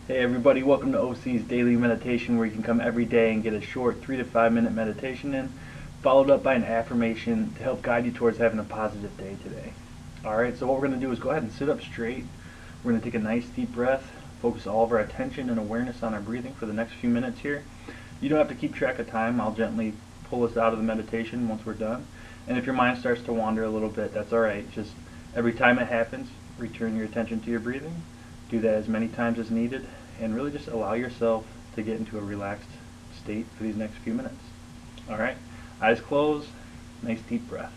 Hey everybody, welcome to OC's Daily Meditation, where you can come every day and get a short 3 to 5 minute meditation in, followed up by an affirmation to help guide you towards having a positive day today. Alright, so what we're going to do is go ahead and sit up straight. We're going to take a nice deep breath, focus all of our attention and awareness on our breathing for the next few minutes here. You don't have to keep track of time. I'll gently pull us out of the meditation once we're done. And if your mind starts to wander a little bit, that's alright. Just every time it happens, return your attention to your breathing. Do that as many times as needed, and really just allow yourself to get into a relaxed state for these next few minutes. Alright, eyes closed, nice deep breath.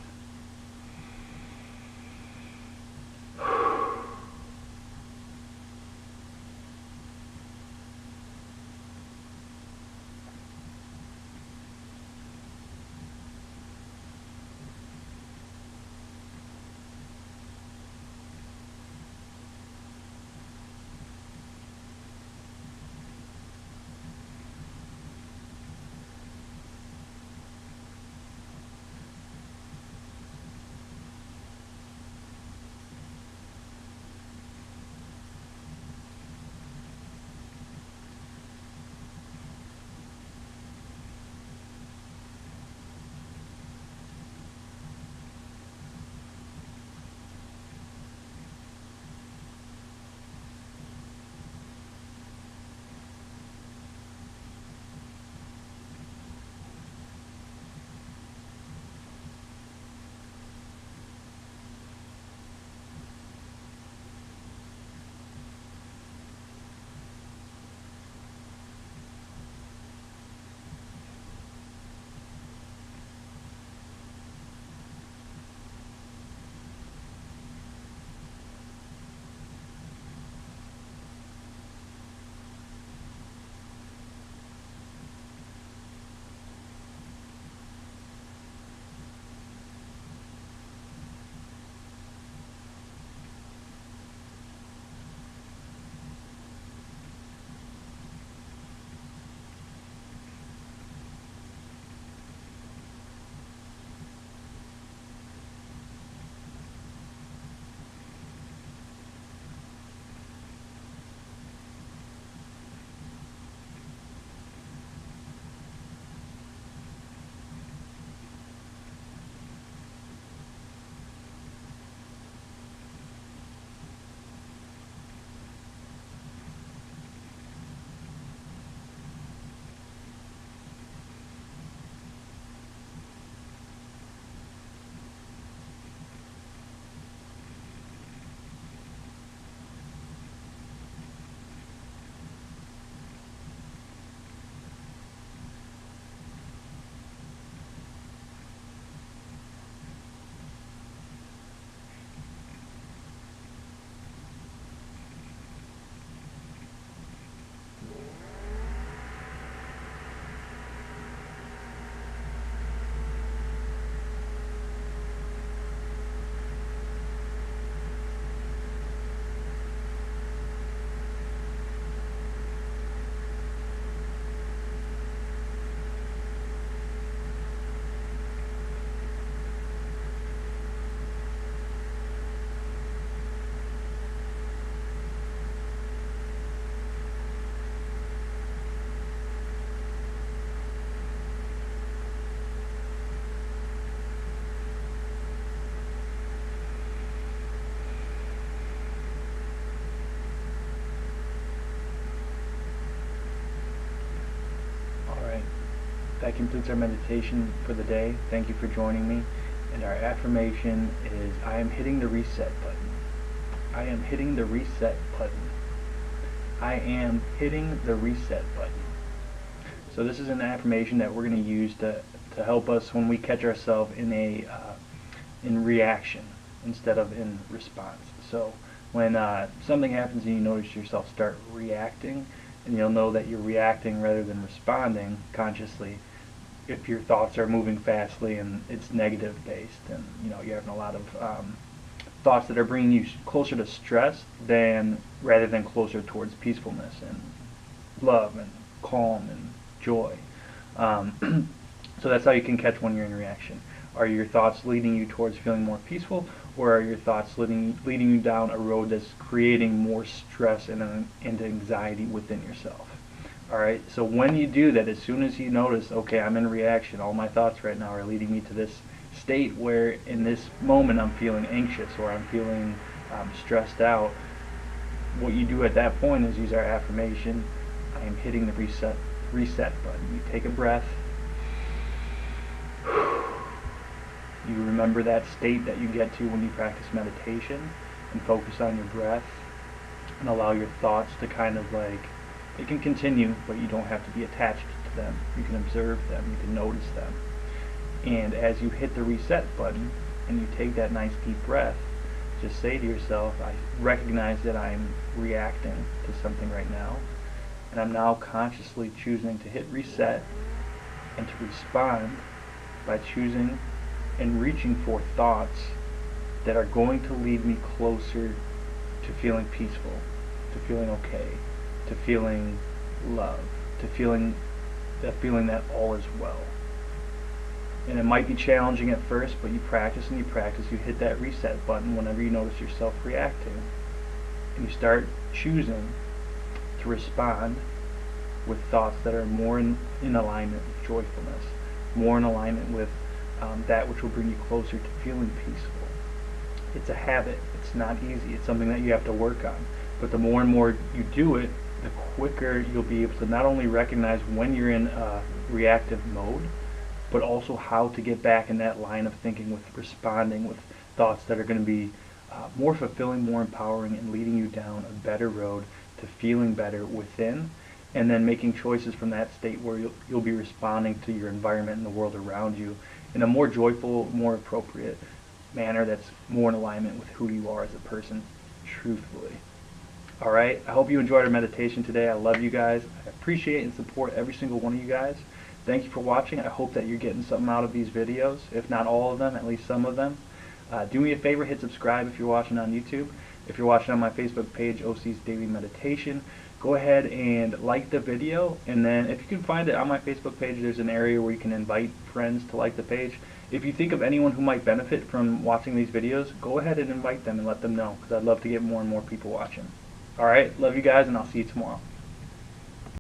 Alright, that completes our meditation for the day. Thank you for joining me. And our affirmation is, I am hitting the reset button. I am hitting the reset button. I am hitting the reset button. So this is an affirmation that we're going to use to help us when we catch ourselves in reaction instead of in response. So when something happens and you notice yourself start reacting, and you'll know that you're reacting rather than responding consciously if your thoughts are moving fastly and it's negative based, and you're having a lot of thoughts that are bringing you closer to stress rather than closer towards peacefulness and love and calm and joy. So that's how you can catch when you're in reaction. Are your thoughts leading you towards feeling more peaceful, or are your thoughts leading you down a road that's creating more stress and anxiety within yourself? Alright, so when you do that, as soon as you notice, okay, I'm in reaction, all my thoughts right now are leading me to this state where in this moment I'm feeling anxious or I'm feeling stressed out, what you do at that point is use our affirmation, I am hitting the reset button. You take a breath, you remember that state that you get to when you practice meditation and focus on your breath and allow your thoughts to kind of like, it can continue, but you don't have to be attached to them. You can observe them, you can notice them. And as you hit the reset button and you take that nice deep breath, just say to yourself, I recognize that I'm reacting to something right now, and I'm now consciously choosing to hit reset and to respond by choosing and reaching for thoughts that are going to lead me closer to feeling peaceful, to feeling okay, to feeling love, to feeling that all is well. And it might be challenging at first, but you practice and you practice. You hit that reset button whenever you notice yourself reacting, and you start choosing to respond with thoughts that are more in alignment with joyfulness, more in alignment with that which will bring you closer to feeling peaceful. It's a habit. It's not easy. It's something that you have to work on. But the more and more you do it, the quicker you'll be able to not only recognize when you're in a reactive mode, but also how to get back in that line of thinking with responding with thoughts that are going to be more fulfilling, more empowering, and leading you down a better road to feeling better within, and then making choices from that state where you'll be responding to your environment and the world around you in a more joyful, more appropriate manner that's more in alignment with who you are as a person, truthfully. Alright, I hope you enjoyed our meditation today. I love you guys. I appreciate and support every single one of you guys. Thank you for watching. I hope that you're getting something out of these videos, if not all of them, at least some of them. Do me a favor, hit subscribe if you're watching on YouTube. If you're watching on my Facebook page, OC's Daily Meditation, go ahead and like the video, and then if you can find it on my Facebook page, there's an area where you can invite friends to like the page. If you think of anyone who might benefit from watching these videos, go ahead and invite them and let them know, because I'd love to get more and more people watching. Alright, love you guys, and I'll see you tomorrow.